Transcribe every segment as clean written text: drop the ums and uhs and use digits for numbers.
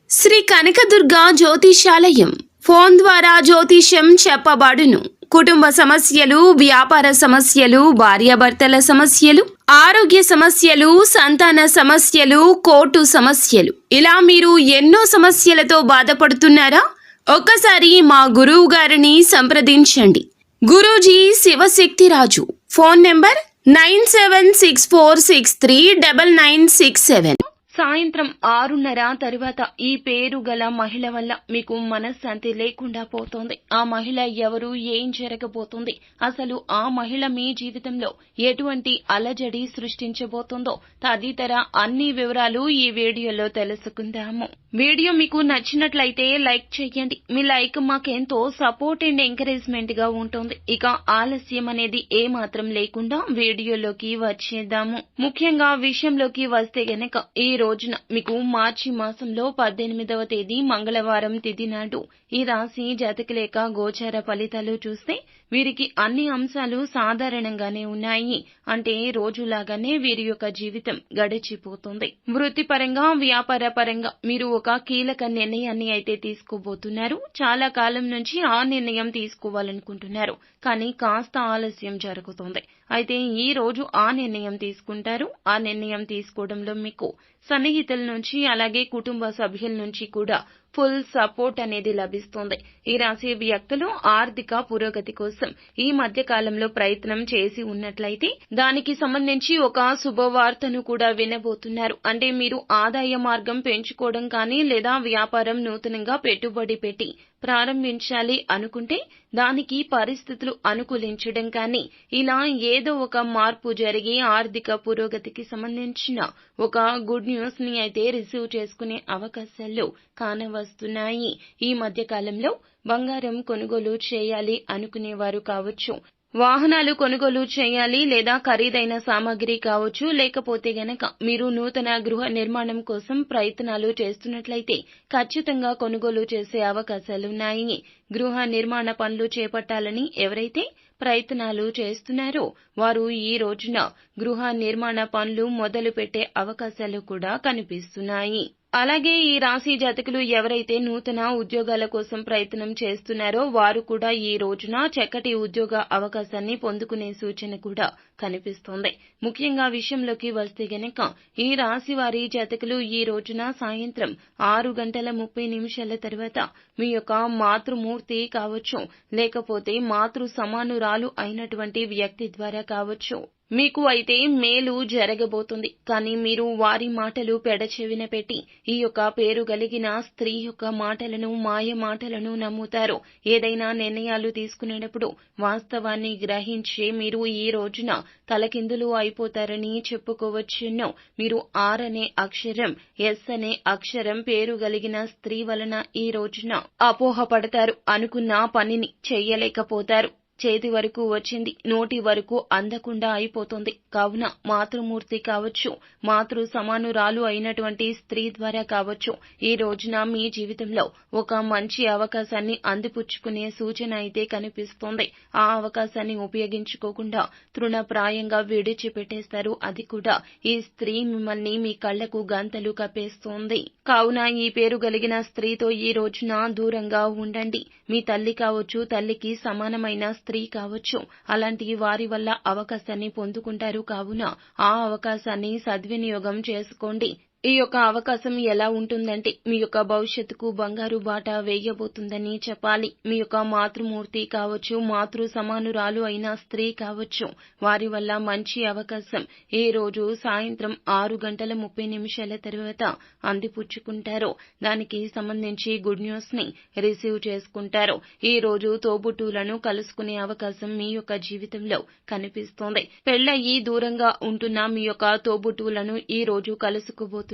Shri Kanakadurga జ్యోతిషాలయం phone ద్వారా జ్యోతిష్యం చెప్పబడును. కుటుంబ సమస్యలు, వ్యాపార సమస్యలు, భార్యాభర్తల సమస్యలు, ఆరోగ్య సమస్యలు, సంతాన సమస్యలు, కోర్టు సమస్యలు, ఇలా మీరు ఎన్నో సమస్యలతో బాధపడుతున్నారా? ఒక్కసారి మా గురువు గారిని సంప్రదించండి. గురూజీ శివశక్తిరాజు. Phone number 9764639967. సాయంత్రం 6:30 తరువాత ఈ పేరు గల మహిళ వల్ల మీకు మనశ్శాంతి లేకుండా పోతోంది. ఆ మహిళ ఎవరు, ఏం జరగబోతుంది, అసలు ఆ మహిళ మీ జీవితంలో ఎటువంటి అలజడి సృష్టించబోతుందో తదితర అన్ని వివరాలు ఈ వీడియోలో తెలుసుకుందాము. వీడియో మీకు నచ్చినట్లయితే లైక్ చేయండి. మీ లైక్ మాకెంతో సపోర్ట్ అండ్ ఎంకరేజ్మెంట్ గా ఉంటుంది. ఇక ఆలస్యం అనేది ఏమాత్రం లేకుండా వీడియోలోకి వచ్చేద్దాము. ముఖ్యంగా విషయంలోకి వస్తే గనక ఈ రోజున మీకు మార్చి మాసంలో 18వ తేదీ మంగళవారం తిథి నాడు ఈ రాశి జాతకుల గోచార ఫలితాలు చూస్తే వీరికి అన్ని అంశాలు సాధారణంగానే ఉన్నాయి. అంటే రోజులాగానే వీరి యొక్క జీవితం గడిచిపోతుంది. వృత్తిపరంగా, వ్యాపార పరంగా మీరు ఒక కీలక నిర్ణయాన్ని అయితే తీసుకోబోతున్నారు. చాలా కాలం నుంచి ఆ నిర్ణయం తీసుకోవాలనుకుంటున్నారు, కానీ కాస్త ఆలస్యం జరుగుతుంది. అయితే ఈ రోజు ఆ నిర్ణయం తీసుకుంటారు. ఆ నిర్ణయం తీసుకోవడంలో మీకు సన్నిహితుల నుంచి అలాగే కుటుంబ సభ్యుల నుంచి కూడా ఫుల్ సపోర్ట్ అనేది లభిస్తుంది. ఈ రాశి వ్యక్తులు ఆర్థిక పురోగతి కోసం ఈ మధ్య కాలంలో ప్రయత్నం చేసి ఉన్నట్లయితే దానికి సంబంధించి ఒక శుభవార్తను కూడా వినబోతున్నారు. అంటే మీరు ఆదాయ మార్గం పెంచుకోవడం కానీ లేదా వ్యాపారం నూతనంగా పెట్టుబడి పెట్టి ప్రారంభించాలి అనుకుంటే దానికి పరిస్థితులు అనుకూలించడం కానీ ఇలా ఏదో ఒక మార్పు జరిగి ఆర్థిక పురోగతికి సంబంధించిన ఒక గుడ్ న్యూస్ ని అయితే రిసీవ్ చేసుకునే అవకాశాలు కానవస్తున్నాయి. ఈ మధ్య కాలంలో బంగారం కొనుగోలు చేయాలి అనుకునేవారు కావచ్చు, వాహనాలు కొనుగోలు చేయాలి లేదా ఖరీదైన సామాగ్రి కావచ్చు, లేకపోతే గనక మీరు నూతన గృహ నిర్మాణం కోసం ప్రయత్నాలు చేస్తున్నట్లయితే ఖచ్చితంగా కొనుగోలు చేసే అవకాశాలున్నాయి. గృహ నిర్మాణ పనులు చేపట్టాలని ఎవరైతే ప్రయత్నాలు చేస్తున్నారో వారు ఈ రోజున గృహ నిర్మాణ పనులు మొదలు పెట్టే అవకాశాలు కూడా కనిపిస్తున్నాయి. అలాగే ఈ రాశి జాతకులు ఎవరైతే నూతన ఉద్యోగాల కోసం ప్రయత్నం చేస్తున్నారో వారు కూడా ఈ రోజున చక్కటి ఉద్యోగ అవకాశాన్ని పొందుకునే సూచన కూడా కనిపిస్తోంది. ముఖ్యంగా విషయంలోకి వస్తే గనక ఈ రాశి వారి జాతకులు ఈ రోజున సాయంత్రం 6:30 తర్వాత మీ యొక్క మాతృమూర్తి కావచ్చు, లేకపోతే మాతృ సమానురాలు అయినటువంటి వ్యక్తి ద్వారా కావచ్చు మీకు అయితే మేలు జరగబోతుంది. కానీ మీరు వారి మాటలు పెడచెవిన పెట్టి ఈ యొక్క పేరు కలిగిన స్త్రీ యొక్క మాటలను, మాయ మాటలను నమ్ముతారు. ఏదైనా నిర్ణయాలు తీసుకునేటప్పుడు వాస్తవాన్ని గ్రహించి మీరు ఈ రోజున తలకిందులు అయిపోతారని చెప్పుకోవచ్చును. మీరు ఆర్ అనే అక్షరం, ఎస్ అనే అక్షరం పేరు కలిగిన స్త్రీ వలన ఈ రోజున అపోహపడతారు. అనుకున్న పనిని చెయ్యలేకపోతారు. చేతి వరకు వచ్చింది, నోటి వరకు అందకుండా అయిపోతుంది. కావున మాతృమూర్తి కావచ్చు, మాతృ సమానురాలు అయినటువంటి స్త్రీ ద్వారా కావచ్చు ఈ రోజున మీ జీవితంలో ఒక మంచి అవకాశాన్ని అందిపుచ్చుకునే సూచన అయితే కనిపిస్తోంది. ఆ అవకాశాన్ని ఉపయోగించుకోకుండా తృణప్రాయంగా విడిచిపెట్టేస్తారు. అది కూడా ఈ స్త్రీ మిమ్మల్ని మీ కళ్లకు గంతలు కప్పేస్తోంది. కావున ఈ పేరు కలిగిన స్త్రీతో ఈ రోజున దూరంగా ఉండండి. మీ తల్లి కావచ్చు, తల్లికి సమానమైన స్త్రీ కావచ్చు, అలాంటి వారి వల్ల అవకాశాన్ని పొందుకుంటారు. కావున ఆ అవకాశాన్ని సద్వినియోగం చేసుకోండి. ఈ యొక్క అవకాశం ఎలా ఉంటుందంటే మీ యొక్క భవిష్యత్తుకు బంగారు బాట వేయబోతుందని చెప్పాలి. మీ యొక్క మాతృమూర్తి కావచ్చు, మాతృ సమానురాలు అయిన స్త్రీ కావచ్చు, వారి వల్ల మంచి అవకాశం ఈ రోజు సాయంత్రం 6:30 తర్వాత అందిపుచ్చుకుంటారు. దానికి సంబంధించి గుడ్ న్యూస్ ని రిసీవ్ చేసుకుంటారు. ఈ రోజు తోబుట్టువులను కలుసుకునే అవకాశం మీ యొక్క జీవితంలో కనిపిస్తోంది. పెళ్లయ్యి దూరంగా ఉంటున్న మీ యొక్క తోబుట్టువులను ఈ రోజు కలుసుకోబోతున్నారు.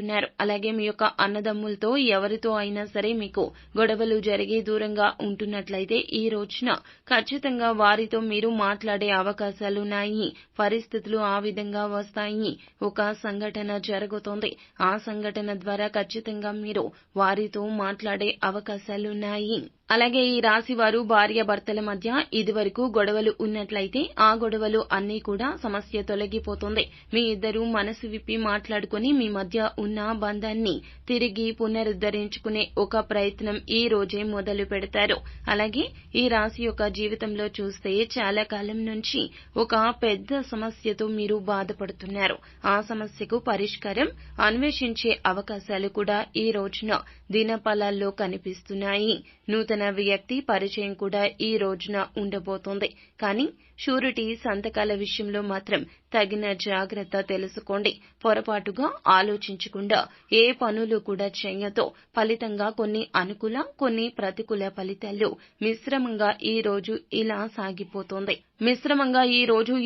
అలాగే మీ యొక్క అన్నదమ్ములతో ఎవరితో అయినా సరే మీకు గొడవలు జరిగి దూరంగా ఉంటున్నట్లయితే ఈ రోజున ఖచ్చితంగా వారితో మీరు మాట్లాడే అవకాశాలున్నాయి. పరిస్థితులు ఆ విధంగా వస్తాయి. ఒక సంఘటన జరుగుతోంది. ఆ సంఘటన ద్వారా ఖచ్చితంగా మీరు వారితో మాట్లాడే అవకాశాలున్నాయి. అలాగే ఈ రాశి వారు భార్యాభర్తల మధ్య ఇదివరకు గొడవలు ఉన్నట్లయితే ఆ గొడవలు అన్నీ కూడా సమస్య తొలగిపోతుంది. మీ ఇద్దరు మనసు విప్పి మాట్లాడుకుని మీ మధ్య ఉన్న బంధాన్ని తిరిగి పునరుద్ధరించుకునే ఒక ప్రయత్నం ఈ రోజే మొదలు పెడతారు. అలాగే ఈ రాశి యొక్క జీవితంలో చూస్తే చాలా కాలం నుంచి ఒక పెద్ద సమస్యతో మీరు బాధపడుతున్నారు. ఆ సమస్యకు పరిష్కారం అన్వేషించే అవకాశాలు కూడా ఈ రోజున దినఫలాల్లో కనిపిస్తున్నాయి. నూతన వ్యక్తి పరిచయం కూడా ఈ రోజున ఉండబోతోంది. కానీ షూరిటీ సంతకాల విషయంలో మాత్రం తగిన జాగ్రత్త తెలుసుకోండి. పొరపాటుగా ఆలోచించకుండా ఏ పనులు కూడా చేయతో ఫలితంగా కొన్ని అనుకూల, కొన్ని ప్రతికూల ఫలితాలు మిశ్రమంగా ఈ రోజు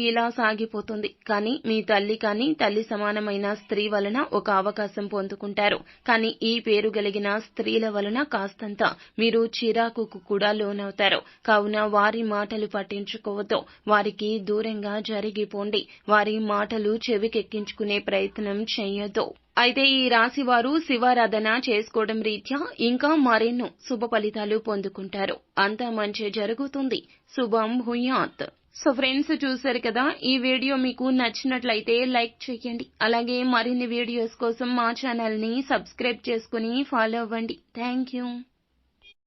ఇలా సాగిపోతుంది. కానీ మీ తల్లి కానీ తల్లి సమానమైన స్త్రీ వలన ఒక అవకాశం పొందుకుంటారు. కానీ ఈ పేరు కలిగిన స్త్రీల వలన కాస్తంత మీరు చిరాకుకు కూడా లోనవుతారు. కావున వారి మాటలు పట్టించుకోవద్దు. వారికి దూరంగా జరిగిపోండి. వారి మాటలు చెవికెక్కించుకునే ప్రయత్నం చేయొద్దు. అయితే ఈ రాశి వారు శివారాధన చేసుకోవడం రీత్యా ఇంకా మరెన్నో శుభ ఫలితాలు పొందుకుంటారు. అంతా మంచి జరుగుతుంది. శుభం భూయాత్. సో ఫ్రెండ్స్, చూశారు కదా, ఈ వీడియో మీకు నచ్చినట్లయితే లైక్ చేయండి. అలాగే మరిన్ని వీడియోస్ కోసం మా ఛానల్ ని సబ్స్క్రైబ్ చేసుకుని ఫాలో అవ్వండి. Thank you.